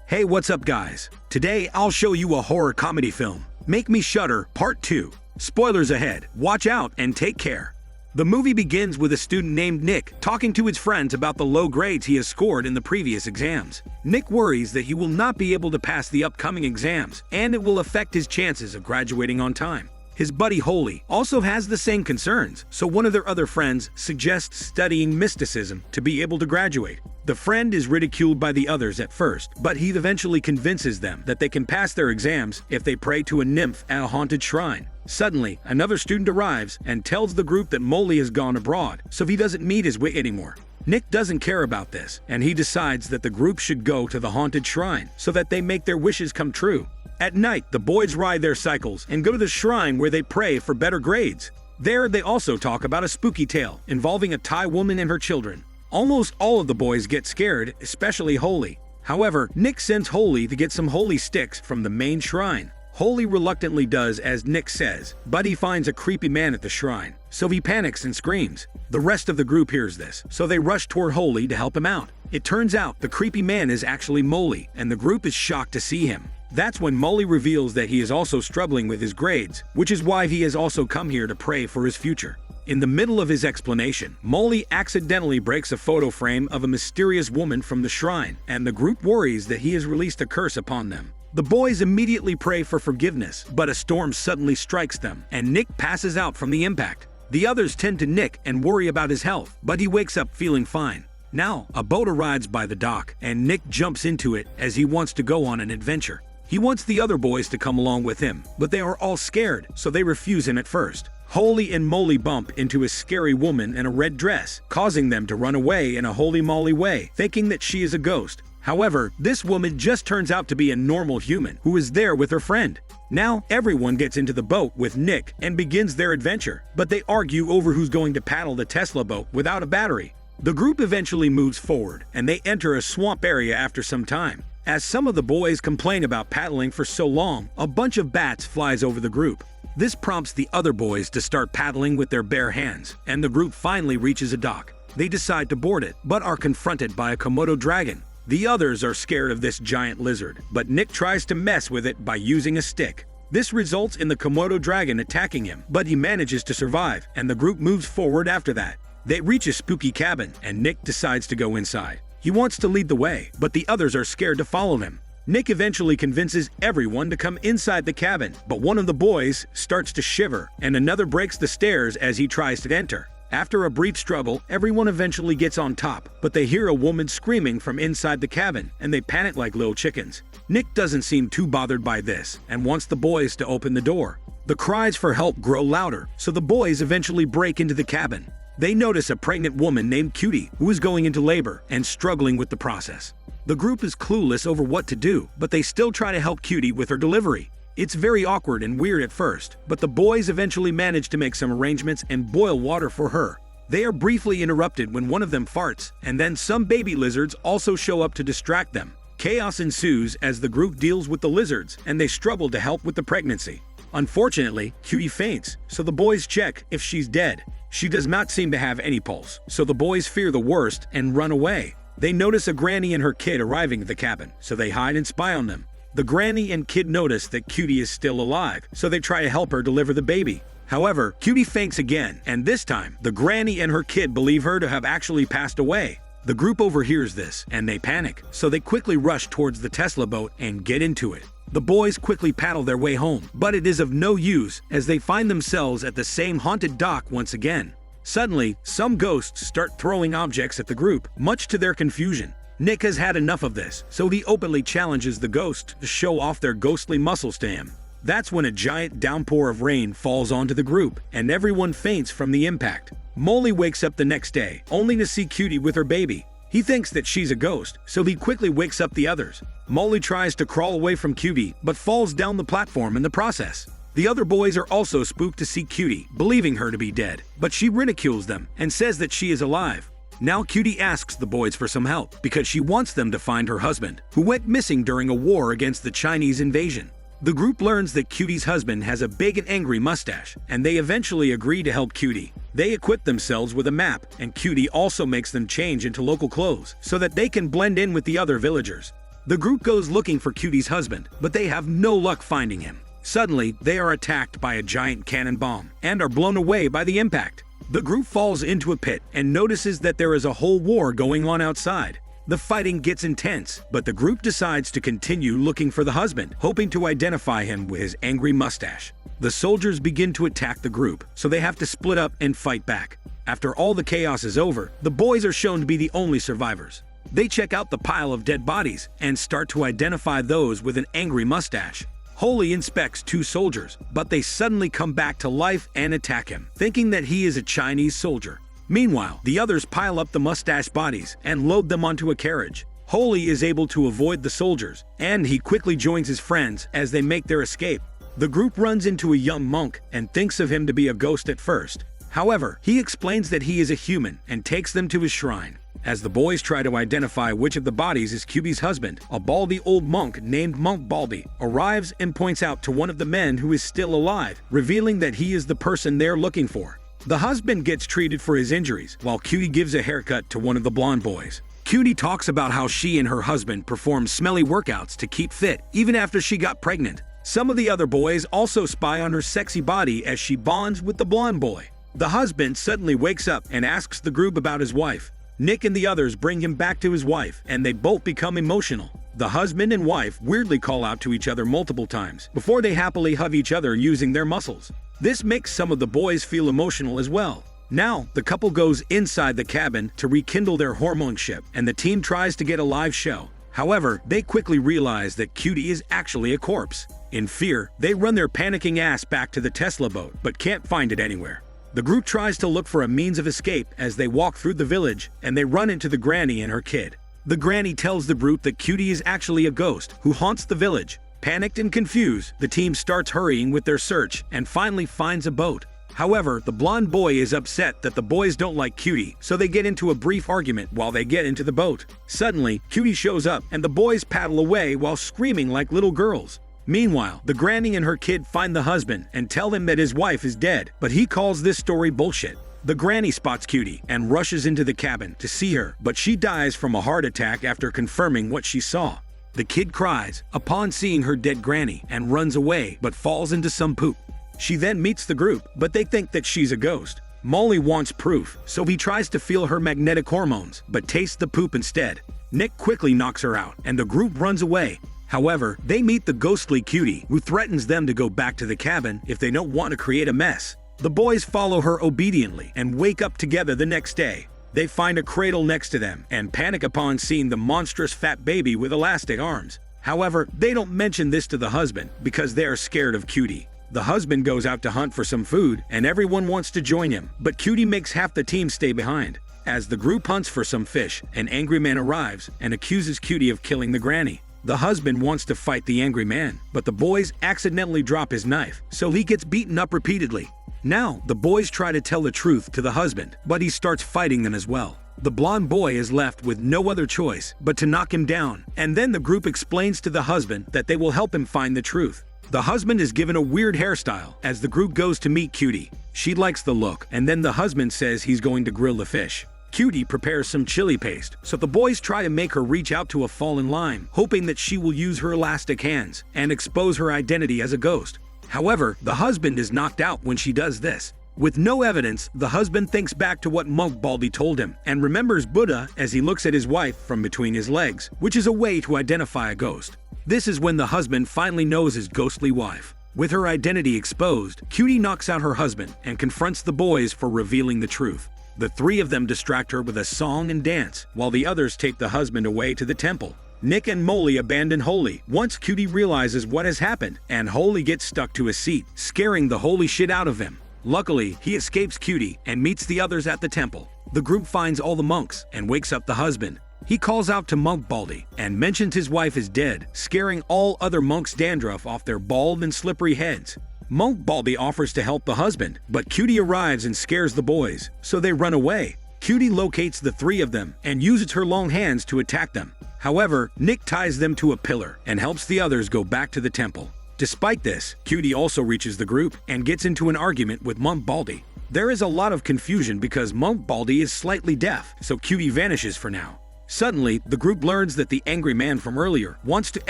Hey, what's up guys? Today I'll show you a horror comedy film, Make Me Shudder Part 2. Spoilers ahead, watch out and take care. The movie begins with a student named Nick talking to his friends about the low grades he has scored in the previous exams. Nick worries that he will not be able to pass the upcoming exams and it will affect his chances of graduating on time. His buddy Holy also has the same concerns, so one of their other friends suggests studying mysticism to be able to graduate. The friend is ridiculed by the others at first, but he eventually convinces them that they can pass their exams if they pray to a nymph at a haunted shrine. Suddenly, another student arrives and tells the group that Molly has gone abroad, so he doesn't meet his wit anymore. Nick doesn't care about this, and he decides that the group should go to the haunted shrine so that they make their wishes come true. At night, the boys ride their cycles and go to the shrine where they pray for better grades. There, they also talk about a spooky tale involving a Thai woman and her children. Almost all of the boys get scared, especially Holy. However, Nick sends Holy to get some holy sticks from the main shrine. Holy reluctantly does as Nick says, but he finds a creepy man at the shrine, so he panics and screams. The rest of the group hears this, so they rush toward Holy to help him out. It turns out the creepy man is actually Molly, and the group is shocked to see him. That's when Molly reveals that he is also struggling with his grades, which is why he has also come here to pray for his future. In the middle of his explanation, Molly accidentally breaks a photo frame of a mysterious woman from the shrine, and the group worries that he has released a curse upon them. The boys immediately pray for forgiveness, but a storm suddenly strikes them, and Nick passes out from the impact. The others tend to Nick and worry about his health, but he wakes up feeling fine. Now, a boat arrives by the dock, and Nick jumps into it as he wants to go on an adventure. He wants the other boys to come along with him, but they are all scared, so they refuse him at first. Holy and Molly bump into a scary woman in a red dress, causing them to run away in a holy moly way, thinking that she is a ghost. However, this woman just turns out to be a normal human who is there with her friend. Now, everyone gets into the boat with Nick and begins their adventure, but they argue over who's going to paddle the Tesla boat without a battery. The group eventually moves forward, and they enter a swamp area after some time. As some of the boys complain about paddling for so long, a bunch of bats flies over the group. This prompts the other boys to start paddling with their bare hands, and the group finally reaches a dock. They decide to board it, but are confronted by a Komodo dragon. The others are scared of this giant lizard, but Nick tries to mess with it by using a stick. This results in the Komodo dragon attacking him, but he manages to survive, and the group moves forward after that. They reach a spooky cabin, and Nick decides to go inside. He wants to lead the way, but the others are scared to follow him. Nick eventually convinces everyone to come inside the cabin, but one of the boys starts to shiver, and another breaks the stairs as he tries to enter. After a brief struggle, everyone eventually gets on top, but they hear a woman screaming from inside the cabin, and they panic like little chickens. Nick doesn't seem too bothered by this, and wants the boys to open the door. The cries for help grow louder, so the boys eventually break into the cabin. They notice a pregnant woman named Cutie who is going into labor and struggling with the process. The group is clueless over what to do, but they still try to help Cutie with her delivery. It's very awkward and weird at first, but the boys eventually manage to make some arrangements and boil water for her. They are briefly interrupted when one of them farts, and then some baby lizards also show up to distract them. Chaos ensues as the group deals with the lizards, and they struggle to help with the pregnancy. Unfortunately, Cutie faints, so the boys check if she's dead. She does not seem to have any pulse, so the boys fear the worst and run away. They notice a granny and her kid arriving at the cabin, so they hide and spy on them. The granny and kid notice that Cutie is still alive, so they try to help her deliver the baby. However, Cutie faints again, and this time, the granny and her kid believe her to have actually passed away. The group overhears this, and they panic, so they quickly rush towards the Tesla boat and get into it. The boys quickly paddle their way home, but it is of no use as they find themselves at the same haunted dock once again. Suddenly, some ghosts start throwing objects at the group, much to their confusion. Nick has had enough of this, so he openly challenges the ghost to show off their ghostly muscles to him. That's when a giant downpour of rain falls onto the group, and everyone faints from the impact. Molly wakes up the next day, only to see Cutie with her baby. He thinks that she's a ghost, so he quickly wakes up the others. Molly tries to crawl away from Cutie, but falls down the platform in the process. The other boys are also spooked to see Cutie, believing her to be dead, but she ridicules them and says that she is alive. Now Cutie asks the boys for some help because she wants them to find her husband, who went missing during a war against the Chinese invasion. The group learns that Cutie's husband has a big and angry mustache, and they eventually agree to help Cutie. They equip themselves with a map, and Cutie also makes them change into local clothes so that they can blend in with the other villagers. The group goes looking for Cutie's husband, but they have no luck finding him. Suddenly, they are attacked by a giant cannon bomb and are blown away by the impact. The group falls into a pit and notices that there is a whole war going on outside. The fighting gets intense, but the group decides to continue looking for the husband, hoping to identify him with his angry mustache. The soldiers begin to attack the group, so they have to split up and fight back. After all the chaos is over, the boys are shown to be the only survivors. They check out the pile of dead bodies and start to identify those with an angry mustache. Holy inspects 2 soldiers, but they suddenly come back to life and attack him, thinking that he is a Chinese soldier. Meanwhile, the others pile up the mustache bodies and load them onto a carriage. Holy is able to avoid the soldiers, and he quickly joins his friends as they make their escape. The group runs into a young monk and thinks of him to be a ghost at first. However, he explains that he is a human and takes them to his shrine. As the boys try to identify which of the bodies is Cutie's husband, a baldy old monk named Monk Baldy arrives and points out to one of the men who is still alive, revealing that he is the person they're looking for. The husband gets treated for his injuries, while Cutie gives a haircut to one of the blonde boys. Cutie talks about how she and her husband perform smelly workouts to keep fit, even after she got pregnant. Some of the other boys also spy on her sexy body as she bonds with the blonde boy. The husband suddenly wakes up and asks the group about his wife. Nick and the others bring him back to his wife, and they both become emotional. The husband and wife weirdly call out to each other multiple times before they happily hug each other using their muscles. This makes some of the boys feel emotional as well. Now, the couple goes inside the cabin to rekindle their hormone ship, and the team tries to get a live show. However, they quickly realize that Cutie is actually a corpse. In fear, they run their panicking ass back to the Tesla boat, but can't find it anywhere. The group tries to look for a means of escape as they walk through the village, and they run into the granny and her kid. The granny tells the group that Cutie is actually a ghost who haunts the village. Panicked and confused, the team starts hurrying with their search and finally finds a boat. However, the blonde boy is upset that the boys don't like Cutie, so they get into a brief argument while they get into the boat. Suddenly, Cutie shows up and the boys paddle away while screaming like little girls. Meanwhile, the granny and her kid find the husband and tell him that his wife is dead, but he calls this story bullshit. The granny spots Cutie and rushes into the cabin to see her, but she dies from a heart attack after confirming what she saw. The kid cries upon seeing her dead granny and runs away but falls into some poop. She then meets the group, but they think that she's a ghost. Molly wants proof, so he tries to feel her magnetic hormones, but tastes the poop instead. Nick quickly knocks her out, and the group runs away. However, they meet the ghostly Cutie, who threatens them to go back to the cabin if they don't want to create a mess. The boys follow her obediently and wake up together the next day. They find a cradle next to them and panic upon seeing the monstrous fat baby with elastic arms. However, they don't mention this to the husband because they are scared of Cutie. The husband goes out to hunt for some food and everyone wants to join him, but Cutie makes half the team stay behind. As the group hunts for some fish, an angry man arrives and accuses Cutie of killing the granny. The husband wants to fight the angry man, but the boys accidentally drop his knife, so he gets beaten up repeatedly. Now, the boys try to tell the truth to the husband, but he starts fighting them as well. The blonde boy is left with no other choice but to knock him down, and then the group explains to the husband that they will help him find the truth. The husband is given a weird hairstyle as the group goes to meet Cutie. She likes the look, and then the husband says he's going to grill the fish. Cutie prepares some chili paste, so the boys try to make her reach out to a fallen lime, hoping that she will use her elastic hands and expose her identity as a ghost. However, the husband is knocked out when she does this. With no evidence, the husband thinks back to what Monk Baldy told him and remembers Buddha as he looks at his wife from between his legs, which is a way to identify a ghost. This is when the husband finally knows his ghostly wife. With her identity exposed, Cutie knocks out her husband and confronts the boys for revealing the truth. The three of them distract her with a song and dance, while the others take the husband away to the temple. Nick and Molly abandon Holy once Cutie realizes what has happened, and Holy gets stuck to a seat, scaring the holy shit out of him. Luckily, he escapes Cutie and meets the others at the temple. The group finds all the monks and wakes up the husband. He calls out to Monk Baldy and mentions his wife is dead, scaring all other monks' dandruff off their bald and slippery heads. Monk Baldy offers to help the husband, but Cutie arrives and scares the boys, so they run away. Cutie locates the three of them and uses her long hands to attack them. However, Nick ties them to a pillar and helps the others go back to the temple. Despite this, Cutie also reaches the group and gets into an argument with Monk Baldy. There is a lot of confusion because Monk Baldy is slightly deaf, so Cutie vanishes for now. Suddenly, the group learns that the angry man from earlier wants to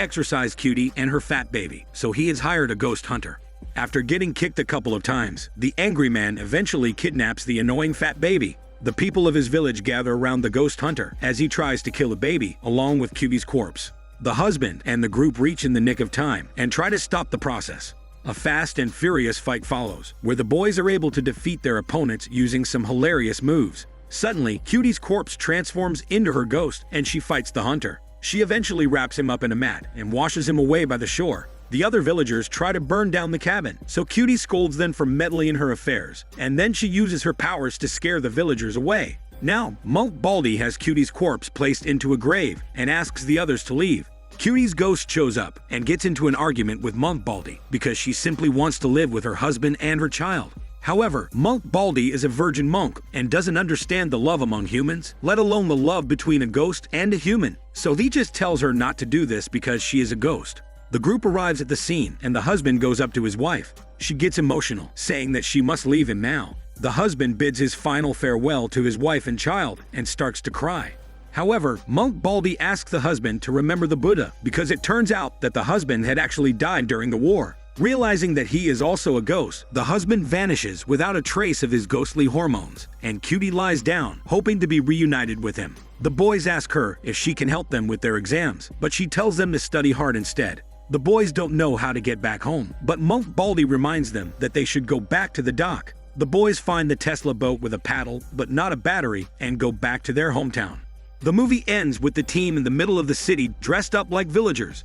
exorcise Cutie and her fat baby, so he has hired a ghost hunter. After getting kicked a couple of times, the angry man eventually kidnaps the annoying fat baby. The people of his village gather around the ghost hunter as he tries to kill a baby along with Cutie's corpse. The husband and the group reach in the nick of time and try to stop the process. A fast and furious fight follows, where the boys are able to defeat their opponents using some hilarious moves. Suddenly, Cutie's corpse transforms into her ghost and she fights the hunter. She eventually wraps him up in a mat and washes him away by the shore. The other villagers try to burn down the cabin, so Cutie scolds them for meddling in her affairs, and then she uses her powers to scare the villagers away. Now, Monk Baldy has Cutie's corpse placed into a grave and asks the others to leave. Cutie's ghost shows up and gets into an argument with Monk Baldy because she simply wants to live with her husband and her child. However, Monk Baldy is a virgin monk and doesn't understand the love among humans, let alone the love between a ghost and a human, so he just tells her not to do this because she is a ghost. The group arrives at the scene and the husband goes up to his wife. She gets emotional, saying that she must leave him now. The husband bids his final farewell to his wife and child and starts to cry. However, Monk Baldy asks the husband to remember the Buddha because it turns out that the husband had actually died during the war. Realizing that he is also a ghost, the husband vanishes without a trace of his ghostly hormones, and Cutie lies down, hoping to be reunited with him. The boys ask her if she can help them with their exams, but she tells them to study hard instead. The boys don't know how to get back home, but Monk Baldy reminds them that they should go back to the dock. The boys find the Tesla boat with a paddle, but not a battery, and go back to their hometown. The movie ends with the team in the middle of the city dressed up like villagers.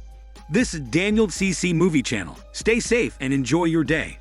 This is Daniel CC Movie Channel. Stay safe and enjoy your day.